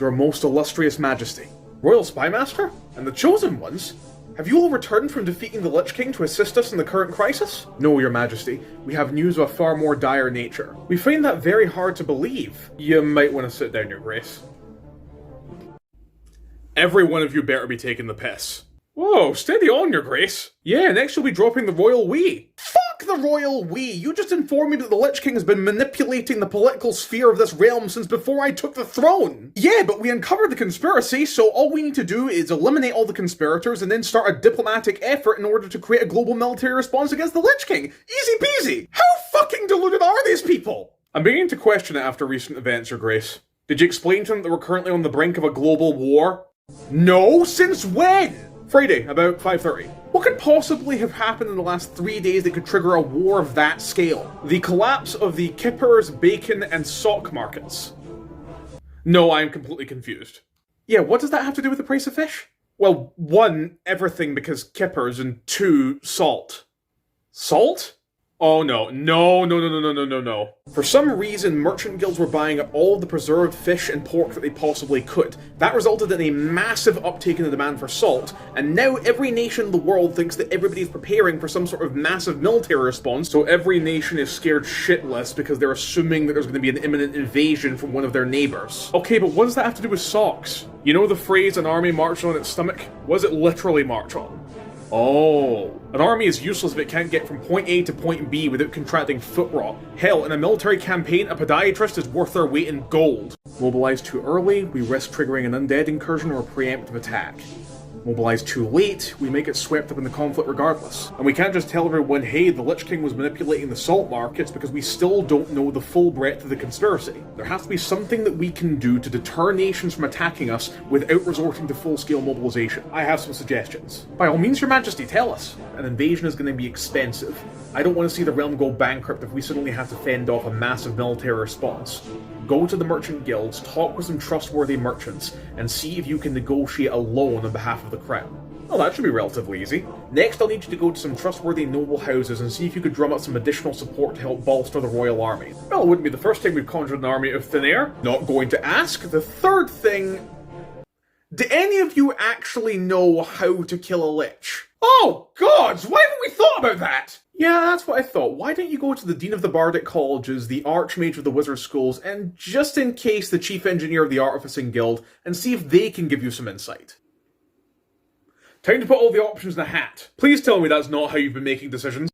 Your most illustrious majesty. Royal Spymaster? And the Chosen Ones? Have you all returned from defeating the Lich King to assist us in the current crisis? No, your majesty. We have news of a far more dire nature. We find that very hard to believe. You might want to sit down, your grace. Every one of you better be taking the piss. Whoa, steady on, your grace. Yeah, next you'll be dropping the royal we. Fuck the royal we! You just informed me that the Lich King has been manipulating the political sphere of this realm since before I took the throne! Yeah, but we uncovered the conspiracy, so all we need to do is eliminate all the conspirators and then start a diplomatic effort in order to create a global military response against the Lich King! Easy peasy! How fucking deluded are these people? I'm beginning to question it after recent events, your grace. Did you explain to them that we're currently on the brink of a global war? No? Since when? Friday, about 5:30. What could possibly have happened in the last 3 days that could trigger a war of that scale? The collapse of the kippers, bacon, and sock markets. No, I'm completely confused. Yeah, what does that have to do with the price of fish? Well, 1, everything because kippers, and 2, salt. Salt? Oh no. No. For some reason, merchant guilds were buying up all of the preserved fish and pork that they possibly could. That resulted in a massive uptake in the demand for salt, and now every nation in the world thinks that everybody's preparing for some sort of massive military response, so every nation is scared shitless because they're assuming that there's going to be an imminent invasion from one of their neighbors. Okay, but what does that have to do with socks? You know the phrase, an army marched on its stomach? What does it literally march on? Oh. An army is useless if it can't get from point A to point B without contracting foot rot. Hell, in a military campaign, a podiatrist is worth their weight in gold. Mobilize too early, we risk triggering an undead incursion or a preemptive attack. Mobilize too late, we may get swept up in the conflict regardless. And we can't just tell everyone, hey, the Lich King was manipulating the salt markets, because we still don't know the full breadth of the conspiracy. There has to be something that we can do to deter nations from attacking us without resorting to full-scale mobilization. I have some suggestions. By all means, your majesty, tell us. An invasion is going to be expensive. I don't want to see the realm go bankrupt if we suddenly have to fend off a massive military response. Go to the merchant guilds, talk with some trustworthy merchants, and see if you can negotiate a loan on behalf of the crown. Oh, that should be relatively easy. Next, I'll need you to go to some trustworthy noble houses and see if you could drum up some additional support to help bolster the royal army. Well, it wouldn't be the first time we've conjured an army out of thin air. Not going to ask. The third thing... Do any of you actually know how to kill a lich? Oh, gods! Why haven't we thought about that? Yeah, that's what I thought. Why don't you go to the Dean of the Bardic Colleges, the Archmage of the Wizard Schools, and just in case the Chief Engineer of the Artificing Guild, and see if they can give you some insight. Time to put all the options in a hat. Please tell me that's not how you've been making decisions.